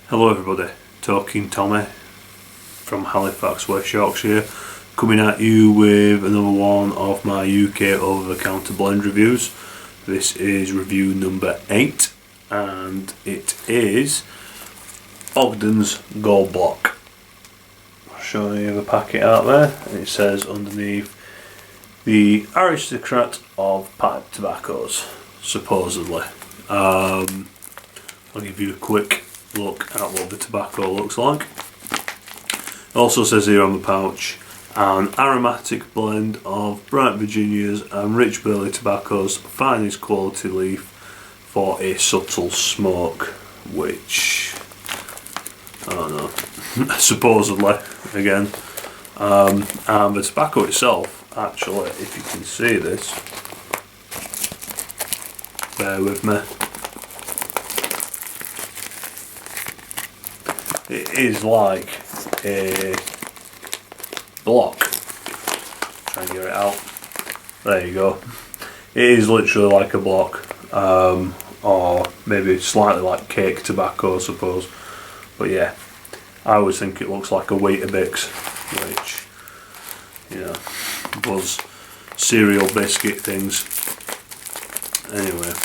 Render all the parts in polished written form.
Hello everybody, Talking Tommy from Halifax, West Yorkshire, coming at you with another one of my UK over-the-counter blend reviews. This is review number 8 and it is Ogden's Gold Block. I'll show you the packet out there. It says underneath, the aristocrat of pipe tobaccos, supposedly. I'll give you a quick look at what the tobacco looks like. It also says here on the pouch, an aromatic blend of bright Virginias and rich burley tobaccos, finest quality leaf for a subtle smoke, which I don't know, supposedly again. And the tobacco itself, actually, if you can see this, bear with me. It is like a block. Try and get it out. There you go. It is literally like a block, or maybe slightly like cake tobacco, I suppose. But yeah, I always think it looks like a Weetabix, which, you know, was cereal biscuit things. Anyway,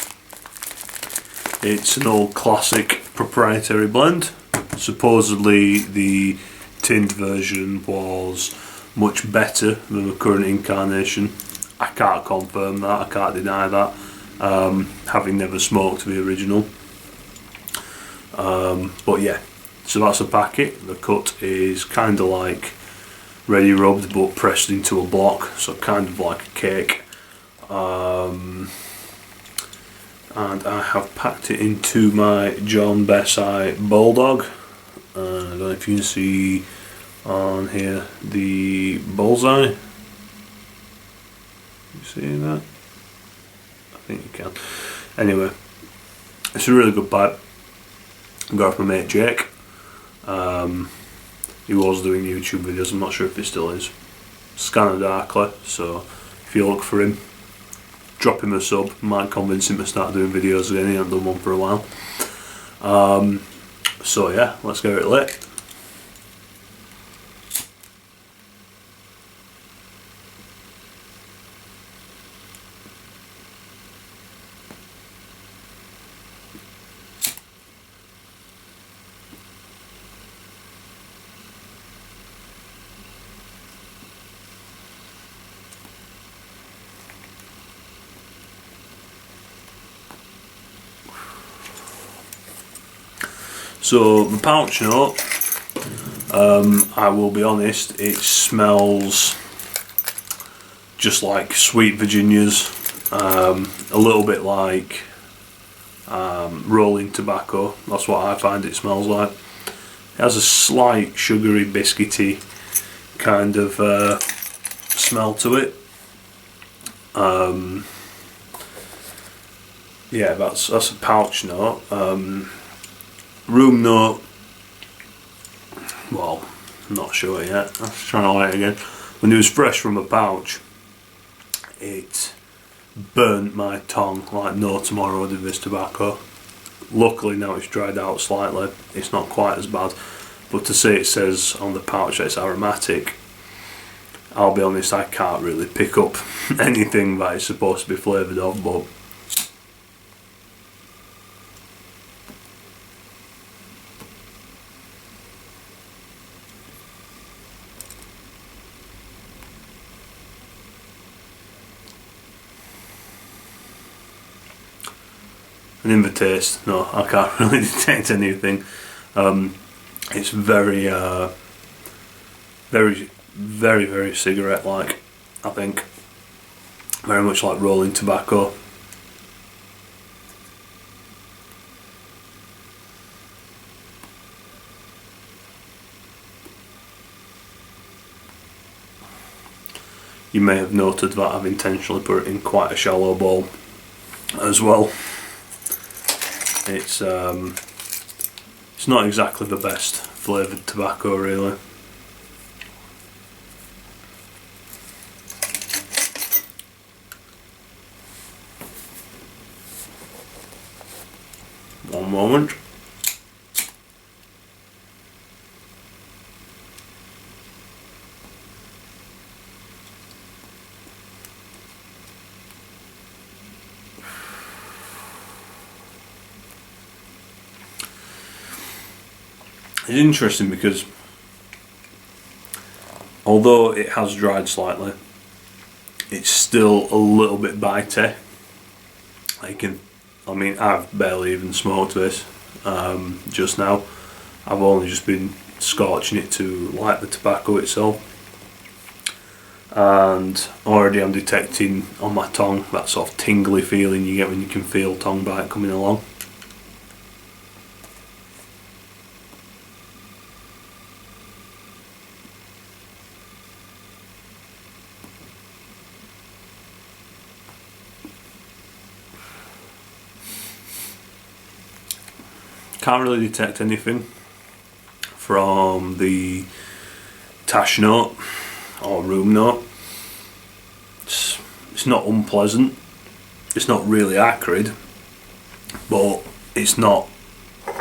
it's an old classic proprietary blend. Supposedly the tinned version was much better than the current incarnation. I can't confirm that, I can't deny that, having never smoked the original. But yeah, so that's a packet. The cut is kind of like ready rubbed but pressed into a block, so kind of like a cake. And I have packed it into my John Bessai Bulldog. I don't know if you can see on here the bullseye. You see that? I think you can. Anyway, it's a really good pipe. I got it from my mate Jake. He was doing YouTube videos, I'm not sure if he still is. Scanner Darkly, so if you look for him, drop him a sub, might convince him to start doing videos again. He hasn't done one for a while. So yeah, let's get it lit. So the pouch note, I will be honest, it smells just like sweet Virginias, a little bit like rolling tobacco. That's what I find it smells like. It has a slight sugary biscuity kind of smell to it. Yeah, that's a pouch note. Room note, well, I'm not sure yet. I'm just trying to light it again. When it was fresh from a pouch, it burnt my tongue like no tomorrow did this tobacco. Luckily now it's dried out slightly, it's not quite as bad. But to say it says on the pouch that it's aromatic, I'll be honest, I can't really pick up anything that it's supposed to be flavoured of, but and in the taste, no, I can't really detect anything. It's very, very cigarette-like, I think. Very much like rolling tobacco. You may have noted that I've intentionally put it in quite a shallow bowl as well. It's not exactly the best flavoured tobacco, really. One moment. It's interesting because although it has dried slightly, it's still a little bit bitey. I mean, I've barely even smoked this just now. I've only just been scorching it to light the tobacco itself, and already I'm detecting on my tongue that sort of tingly feeling you get when you can feel tongue bite coming along. Can't really detect anything from the tash note or room note. It's not unpleasant, it's not really acrid, but it's not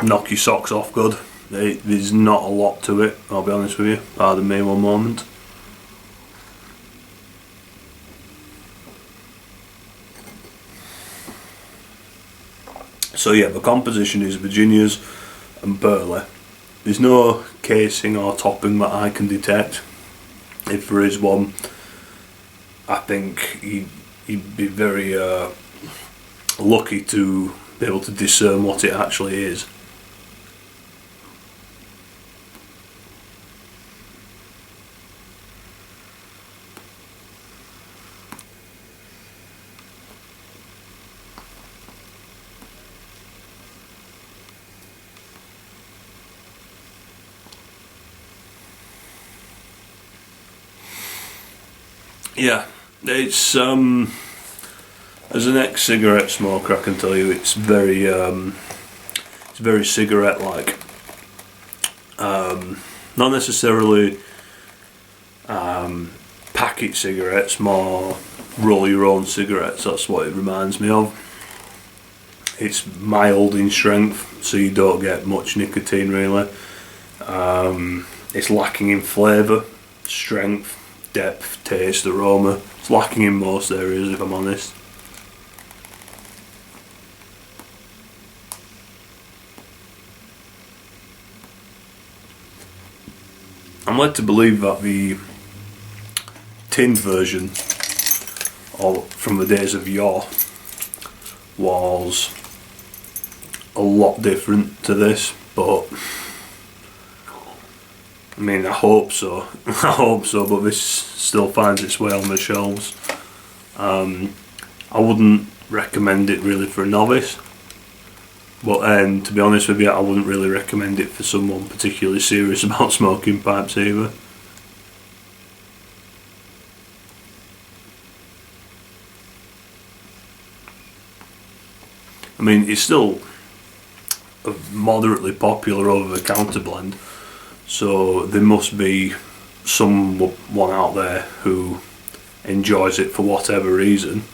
knock your socks off good. There's not a lot to it, I'll be honest with you. Pardon me one moment. So yeah, the composition is Virginia's and Burley. There's no casing or topping that I can detect. If there is one, I think he'd be very lucky to be able to discern what it actually is. Yeah, it's as an ex-cigarette smoker, I can tell you it's very cigarette-like. Not necessarily packet cigarettes, more roll your own cigarettes. That's what it reminds me of. It's mild in strength, so you don't get much nicotine really. It's lacking in flavour, strength, depth, taste, aroma. It's lacking in most areas, if I'm honest. I'm led to believe that the tinned version from the days of yore was a lot different to this, but I mean, I hope so. I hope so, but this still finds its way on the shelves. I wouldn't recommend it really for a novice, but to be honest with you, I wouldn't really recommend it for someone particularly serious about smoking pipes either. I mean, it's still a moderately popular over-the-counter blend, so there must be someone out there who enjoys it for whatever reason.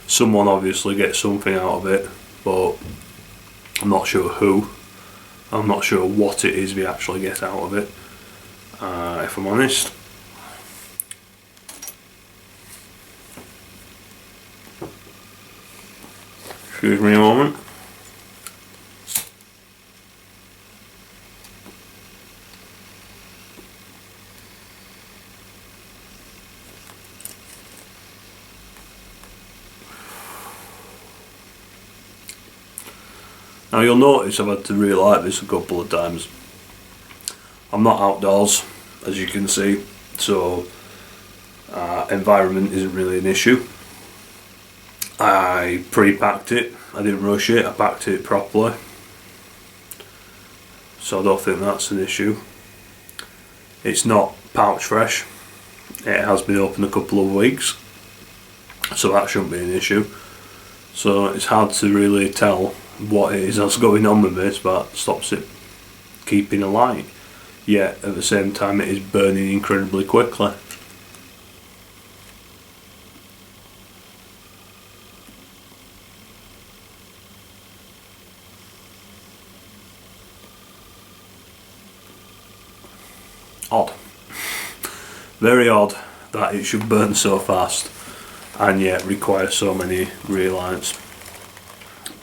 Someone obviously gets something out of it, but I'm not sure who. I'm not sure what it is we actually get out of it, if I'm honest. Excuse me a moment. Now you'll notice I've had to relight this a couple of times. I'm not outdoors, as you can see, so environment isn't really an issue. I pre-packed it, I didn't rush it, I packed it properly, so I don't think that's an issue. It's not pouch fresh, it has been open a couple of weeks, so that shouldn't be an issue. So it's hard to really tell what it is that's going on with this that stops it keeping alight, yet at the same time it is burning incredibly quickly. Odd. Very odd that it should burn so fast and yet require so many relights.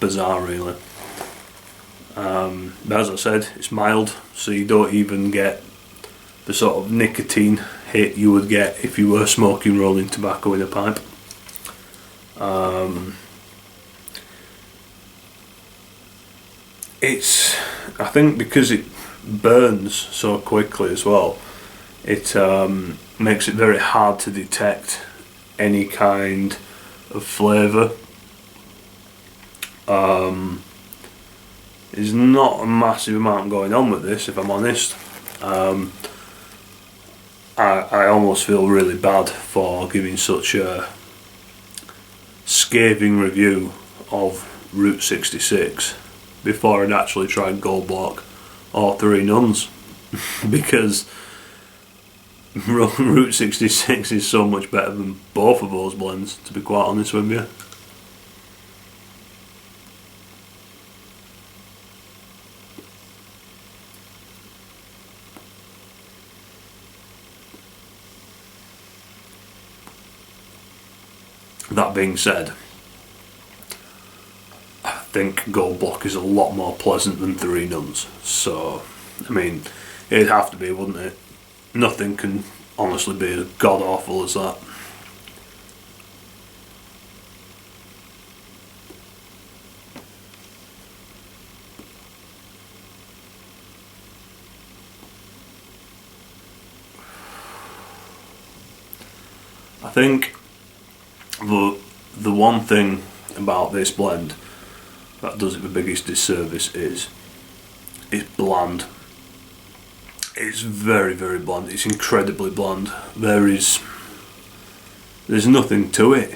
Bizarre really. But as I said, it's mild, so you don't even get the sort of nicotine hit you would get if you were smoking rolling tobacco in a pipe. I think because it burns so quickly as well, it makes it very hard to detect any kind of flavour. There's not a massive amount going on with this, if I'm honest. I almost feel really bad for giving such a scathing review of Route 66 before I'd actually tried Gold Block or Three Nuns, because Route 66 is so much better than both of those blends, to be quite honest with you. That being said, I think Gold Block is a lot more pleasant than Three Nuns. So, I mean, it'd have to be, wouldn't it? Nothing can honestly be as god awful as that. I think the one thing about this blend that does it the biggest disservice is it's bland. It's very, very bland. It's incredibly bland. There's nothing to it.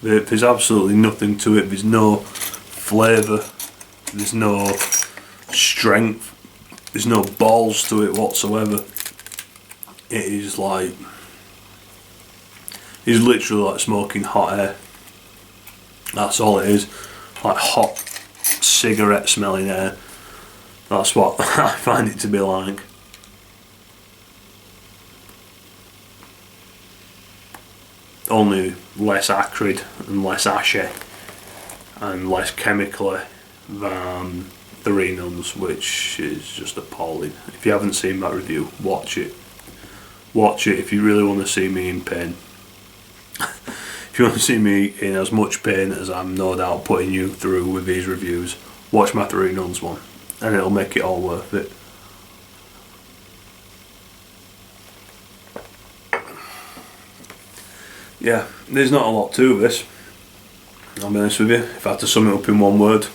There's absolutely nothing to it. There's no flavour. There's no strength. There's no balls to it whatsoever. It is like, it's literally like smoking hot air. That's all it is. Like hot cigarette smelling air. That's what I find it to be like. Only less acrid and less ashy and less chemically than Three Nuns, which is just appalling. If you haven't seen that review, watch it. Watch it if you really want to see me in pain. If you want to see me in as much pain as I'm no doubt putting you through with these reviews, watch my Three Nuns one, and it'll make it all worth it. Yeah, there's not a lot to this, I'll be honest with you. If I had to sum it up in one word,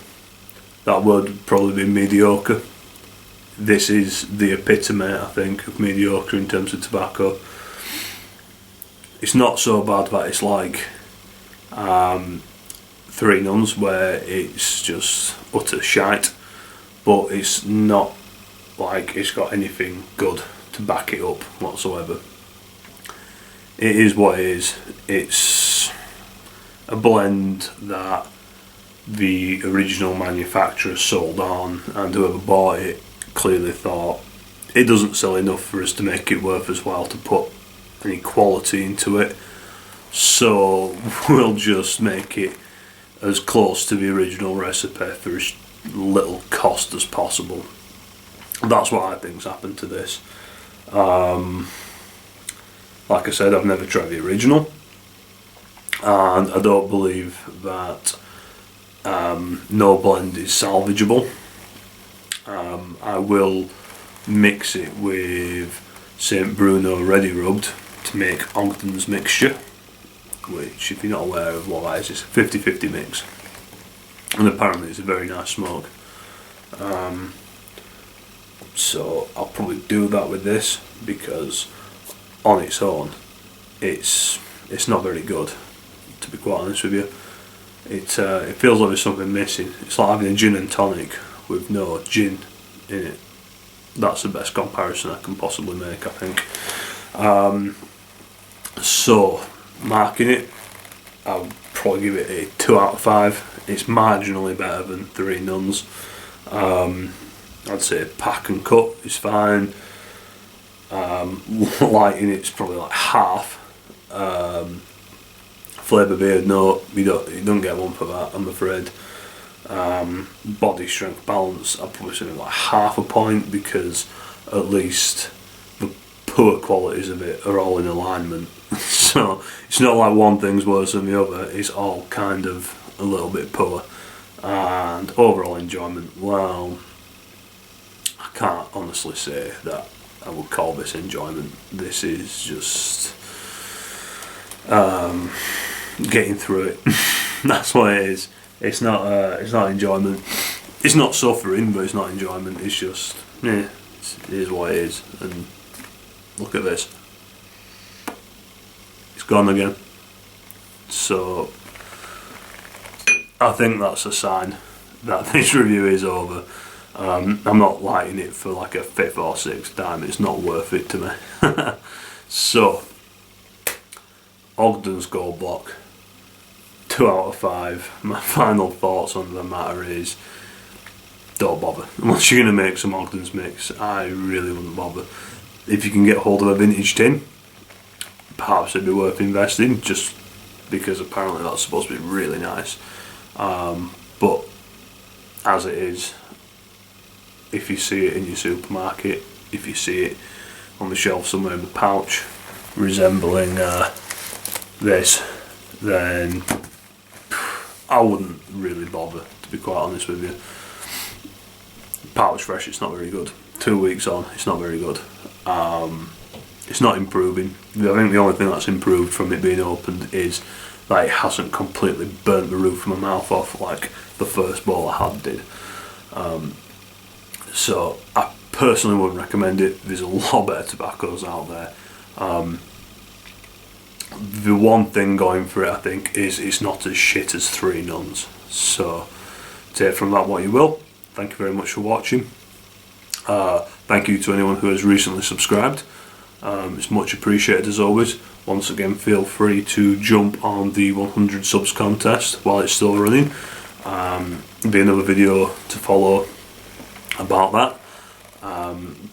that word would probably be mediocre. This is the epitome, I think, of mediocre in terms of tobacco. It's not so bad that it's like Three Nuns, where it's just utter shite, but it's not like it's got anything good to back it up whatsoever. It is what it is. It's a blend that the original manufacturer sold on, and whoever bought it clearly thought it doesn't sell enough for us to make it worth as while to put any quality into it, so we'll just make it as close to the original recipe for as little cost as possible. That's what I think's happened to this. Like I said, I've never tried the original, and I don't believe that no blend is salvageable. I will mix it with St. Bruno Ready Rubbed to make Ogden's mixture, which, if you're not aware of what that is, it's a 50-50 mix, and apparently it's a very nice smoke. So I'll probably do that with this, because on its own it's not very good, to be quite honest with you. It feels like there's something missing. It's like having a gin and tonic with no gin in it. That's the best comparison I can possibly make, I think. So, marking it, I'll probably give it a 2 out of 5. It's marginally better than Three Nuns. I'd say pack and cut is fine. Lighting it's probably like half. Flavour beard, no, you don't get one for that, I'm afraid. Body strength balance, I'd probably say like half a point, because at least the poor qualities of it are all in alignment. So it's not like one thing's worse than the other, it's all kind of a little bit poor. And overall enjoyment, well, I can't honestly say that I would call this enjoyment. This is just getting through it. That's what it is. It's not enjoyment. It's not suffering, but it's not enjoyment. It's just, yeah, it is what it is. And look at this. It's gone again. So I think that's a sign that this review is over. I'm not lighting it for like a 5th or 6th time. It's not worth it to me. So Ogden's Gold Block, 2 out of 5. My final thoughts on the matter is, don't bother. Unless you're going to make some Ogden's mix, I really wouldn't bother. If you can get hold of a vintage tin, perhaps it'd be worth investing, just because apparently that's supposed to be really nice. But as it is, if you see it in your supermarket, if you see it on the shelf somewhere in the pouch resembling this, then I wouldn't really bother, to be quite honest with you. Pouch fresh, it's not very good. 2 weeks on, it's not very good. It's not improving. I think the only thing that's improved from it being opened is that it hasn't completely burnt the roof of my mouth off like the first bowl I had did. So I personally wouldn't recommend it. There's a lot better tobaccos out there. The one thing going for it, I think, is it's not as shit as Three Nuns. So take from that what you will. Thank you very much for watching. Thank you to anyone who has recently subscribed. It's much appreciated as always. Once again, feel free to jump on the 100 subs contest while it's still running. There'll be another video to follow about that.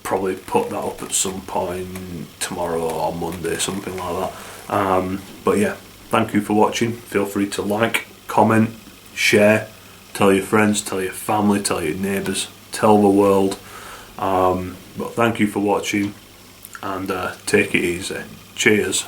Probably put that up at some point tomorrow or Monday, something like that. But yeah, thank you for watching. Feel free to like, comment, share, tell your friends, tell your family, tell your neighbours, tell the world. But thank you for watching, and take it easy. Cheers.